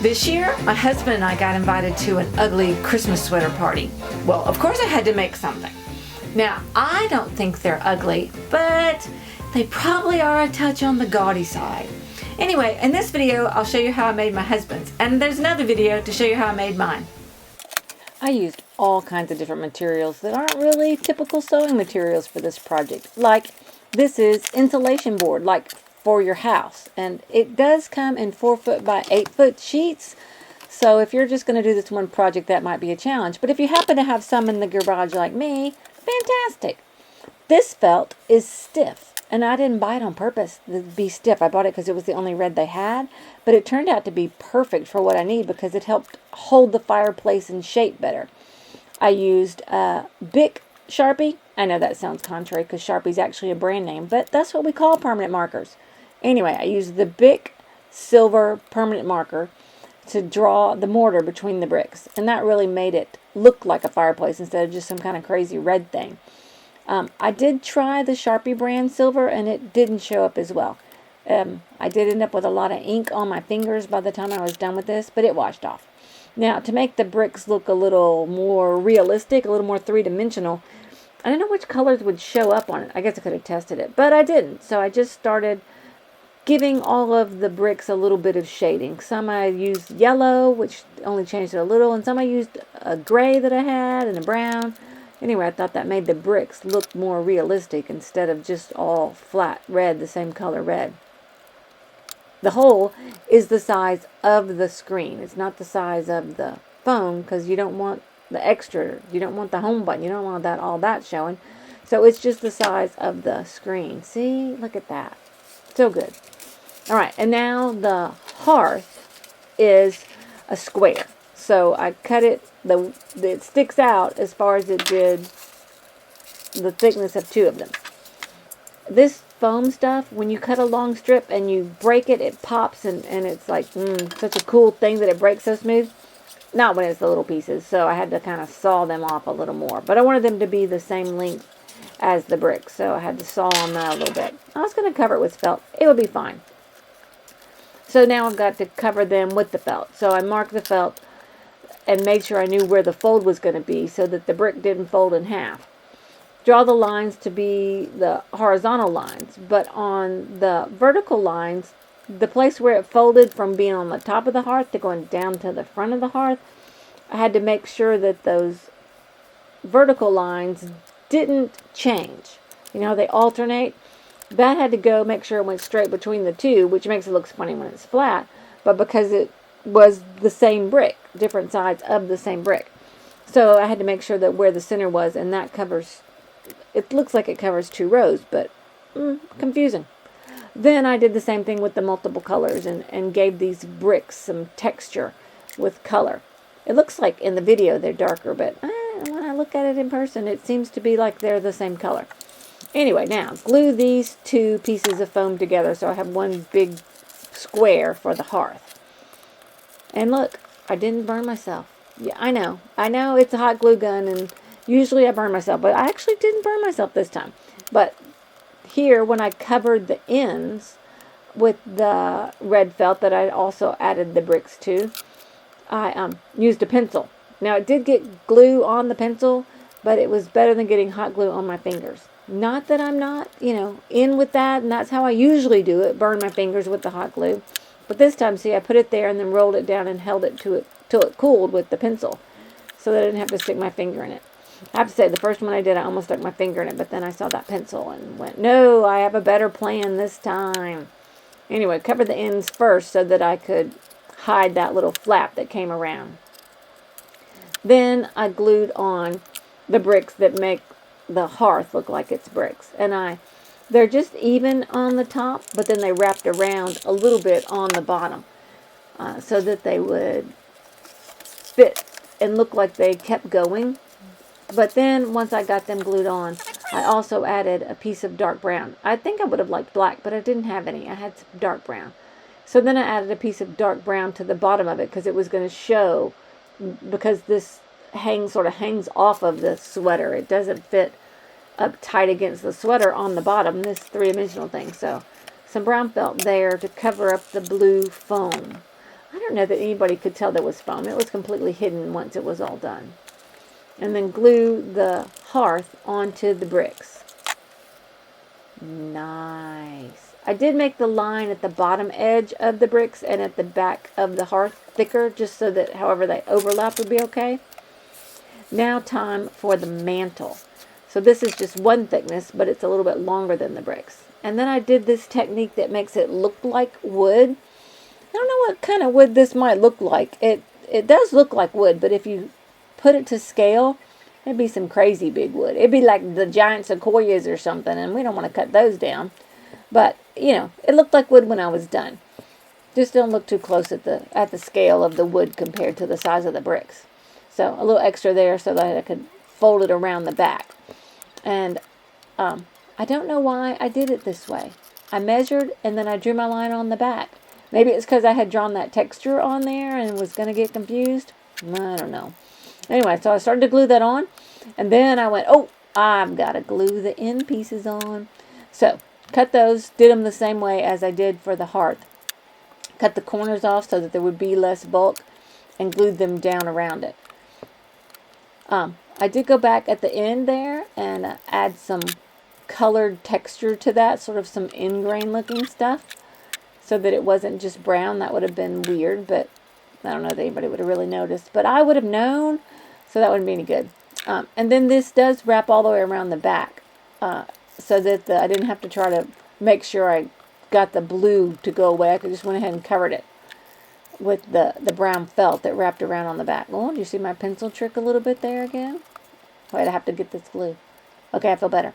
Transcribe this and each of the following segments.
This year, my husband and I got invited to an ugly Christmas sweater party. Well, of course I had to make something. Now, I don't think they're ugly, but they probably are a touch on the gaudy side. Anyway, in this video, I'll show you how I made my husband's, and there's another video to show you how I made mine. I used all kinds of different materials that aren't really typical sewing materials for this project. Like, this is insulation board, like for your house, and it does come in 4-foot by 8-foot sheets. So if you're just going to do this one project, that might be a challenge. But if you happen to have some in the garage like me, fantastic. This felt is stiff, and I didn't buy it on purpose to be stiff. I bought it because it was the only red they had, but it turned out to be perfect for what I need because it helped hold the fireplace in shape better. I used Bic Sharpie. I know that sounds contrary because Sharpie's actually a brand name, but that's what we call permanent markers. Anyway, I used the Bic silver permanent marker to draw the mortar between the bricks, and that really made it look like a fireplace instead of just some kind of crazy red thing. I did try the Sharpie brand silver, and it didn't show up as well. I did end up with a lot of ink on my fingers by the time I was done with this, but it washed off. Now, to make the bricks look a little more realistic, a little more three-dimensional, I don't know which colors would show up on it. I guess I could have tested it, but I didn't. So I just started giving all of the bricks a little bit of shading. Some I used yellow, which only changed it a little, and some I used a gray that I had and a brown. Anyway, I thought that made the bricks look more realistic instead of just all flat red, the same color red. The hole is the size of the screen. It's not the size of the phone because you don't want the extra, you don't want the home button, you don't want that all that showing. So it's just the size of the screen. See, look at that. So good. All right, and now the hearth is a square. So I cut it, it sticks out as far as it did the thickness of 2 of them. This foam stuff, when you cut a long strip and you break it, it pops and it's like such a cool thing that it breaks so smooth. Not when it's the little pieces, so I had to kind of saw them off a little more. But I wanted them to be the same length as the bricks, so I had to saw on that a little bit. I was going to cover it with felt. It would be fine. So now I've got to cover them with the felt. So I marked the felt and made sure I knew where the fold was going to be so that the brick didn't fold in half. Draw the lines to be the horizontal lines, but on the vertical lines, the place where it folded from being on the top of the hearth to going down to the front of the hearth, I had to make sure that those vertical lines didn't change. You know, they alternate. That had to go, make sure it went straight between the two, which makes it look funny when it's flat, but because it was the same brick, different sides of the same brick. So I had to make sure that where the center was, and that covers, it looks like it covers 2 rows, but confusing. Then I did the same thing with the multiple colors and gave these bricks some texture with color. It looks like in the video they're darker, but when I look at it in person, it seems to be like they're the same color. Anyway, now glue these 2 pieces of foam together so I have one big square for the hearth. And look, I didn't burn myself. Yeah, I know it's a hot glue gun, and usually I burn myself, but I actually didn't burn myself this time. But here, when I covered the ends with the red felt that I also added the bricks to, I used a pencil. Now, it did get glue on the pencil, but it was better than getting hot glue on my fingers. Not that I'm not, in with that, and that's how I usually do it, burn my fingers with the hot glue. But this time, see, I put it there and then rolled it down and held it till it cooled with the pencil so that I didn't have to stick my finger in it. I have to say, the first one I did, I almost stuck my finger in it, but then I saw that pencil and went, no, I have a better plan this time. Anyway, cover the ends first so that I could hide that little flap that came around. Then I glued on the bricks that make the hearth look like it's bricks. And they're just even on the top, but then they wrapped around a little bit on the bottom so that they would fit and look like they kept going. But then once I got them glued on, I also added a piece of dark brown. I think I would have liked black, but I didn't have any. I had some dark brown. So then I added a piece of dark brown to the bottom of it because it was going to show, because this sort of hangs off of the sweater. It doesn't fit up tight against the sweater on the bottom, this three-dimensional thing. So some brown felt there to cover up the blue foam. I don't know that anybody could tell there was foam. It was completely hidden once it was all done. And then glue the hearth onto the bricks. Nice. I did make the line at the bottom edge of the bricks and at the back of the hearth thicker, just so that however they overlap would be okay. Now time for the mantle. So this is just one thickness, but it's a little bit longer than the bricks. And then I did this technique that makes it look like wood. I don't know what kind of wood this might look like. It does look like wood, but if you put it to scale, it'd be some crazy big wood. It'd be like the giant sequoias or something, and we don't want to cut those down. But, you know, it looked like wood when I was done. Just don't look too close at the scale of the wood compared to the size of the bricks. So a little extra there so that I could fold it around the back. And I don't know why I did it this way. I measured and then I drew my line on the back. Maybe it's because I had drawn that texture on there and was going to get confused. I don't know. Anyway, so I started to glue that on. And then I went, oh, I've got to glue the end pieces on. So cut those, did them the same way as I did for the hearth. Cut the corners off so that there would be less bulk and glued them down around it. I did go back at the end there and add some colored texture to that, sort of some ingrain looking stuff, so that it wasn't just brown. That would have been weird, but I don't know that anybody would have really noticed. But I would have known, so that wouldn't be any good. And then this does wrap all the way around the back, so that I didn't have to try to make sure I got the blue to go away. I just went ahead and covered it with the brown felt that wrapped around on the back. Oh, do you see my pencil trick a little bit there again? Wait, I have to get this glue. Okay, I feel better.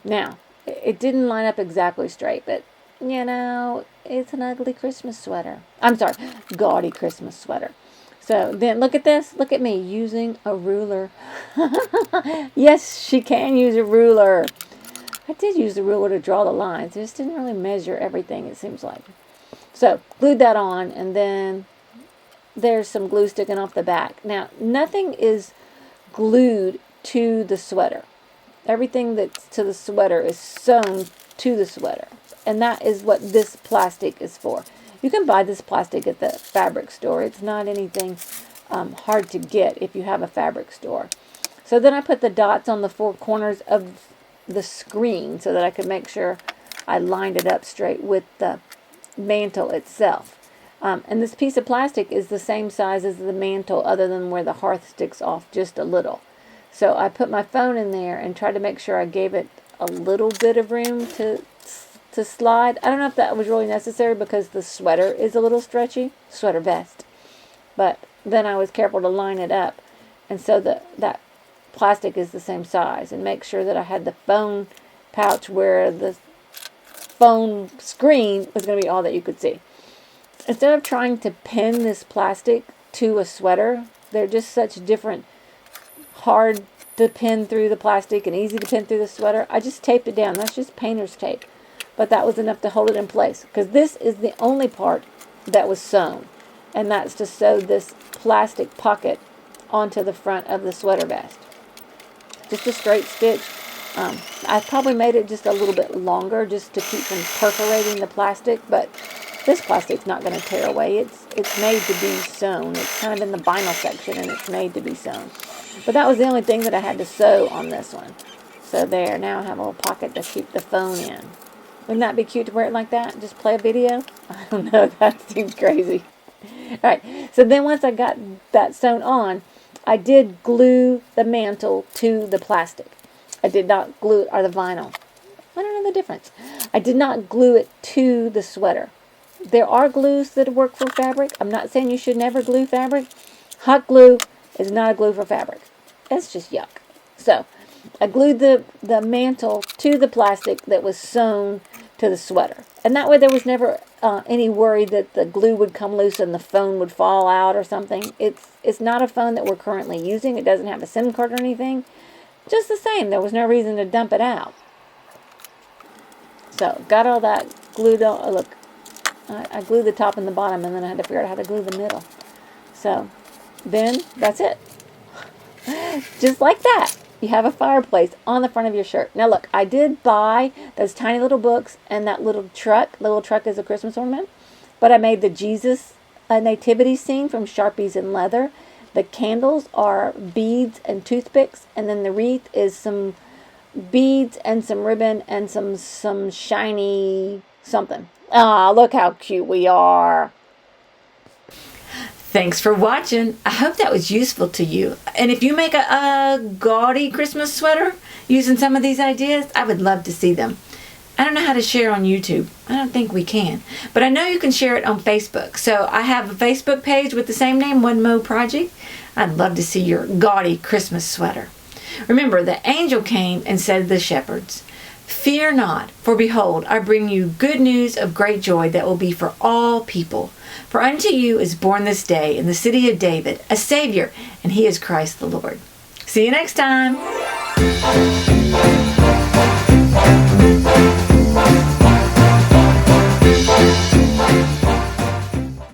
Now, it didn't line up exactly straight, but, you know, it's an ugly Christmas sweater. I'm sorry, gaudy Christmas sweater. So then look at this. Look at me using a ruler. Yes, she can use a ruler. I did use the ruler to draw the lines. I just didn't really measure everything, it seems like. So glued that on, and then there's some glue sticking off the back. Now, nothing is glued to the sweater. Everything that's to the sweater is sewn to the sweater. And that is what this plastic is for. You can buy this plastic at the fabric store. It's not anything hard to get if you have a fabric store. So then I put the dots on the four corners of the screen so that I could make sure I lined it up straight with the mantle itself. And this piece of plastic is the same size as the mantle, other than where the hearth sticks off just a little. So I put my phone in there and tried to make sure I gave it a little bit of room to slide. I don't know if that was really necessary because the sweater is a little stretchy, sweater vest. But then I was careful to line it up, and so that plastic is the same size, and make sure that I had the phone pouch where the phone screen was going to be all that you could see. Instead of trying to pin this plastic to a sweater, they're just such different, hard to pin through the plastic and easy to pin through the sweater. I just taped it down. That's just painter's tape. But that was enough to hold it in place, because this is the only part that was sewn, and that's to sew this plastic pocket onto the front of the sweater vest. Just a straight stitch. I probably made it just a little bit longer just to keep from perforating the plastic, but this plastic's not going to tear away. It's made to be sewn. It's kind of in the vinyl section, and it's made to be sewn. But that was the only thing that I had to sew on this one. So there, now I have a little pocket to keep the phone in. Wouldn't that be cute to wear it like that? Just play a video? I don't know. That seems crazy. All right. So then once I got that sewn on, I did glue the mantle to the plastic. I did not glue it, or the vinyl. I don't know the difference. I did not glue it to the sweater. There are glues that work for fabric. I'm not saying you should never glue fabric. Hot glue is not a glue for fabric. That's just yuck. So I glued the mantle to the plastic that was sewn to the sweater. And that way there was never any worry that the glue would come loose and the phone would fall out or something. It's not a phone that we're currently using. It doesn't have a SIM card or anything. Just the same, there was no reason to dump it out. So got all that glued on. Oh, look, I glued the top and the bottom, and then I had to figure out how to glue the middle. So then that's it. Just like that. you have a fireplace on the front of your shirt. Now look, I did buy those tiny little books and that little truck. The little truck is a Christmas ornament. But I made the Jesus nativity scene from Sharpies and leather. The candles are beads and toothpicks. And then the wreath is some beads and some ribbon and some shiny something. Ah, look how cute we are. Thanks for watching. I hope that was useful to you. And if you make a gaudy Christmas sweater using some of these ideas, I would love to see them. I don't know how to share on YouTube. I don't think we can. But I know you can share it on Facebook. So I have a Facebook page with the same name, One Mo Project. I'd love to see your gaudy Christmas sweater. Remember, the angel came and said to the shepherds, "Fear not, for behold, I bring you good news of great joy that will be for all people. For unto you is born this day in the city of David a Savior, and he is Christ the Lord." See you next time.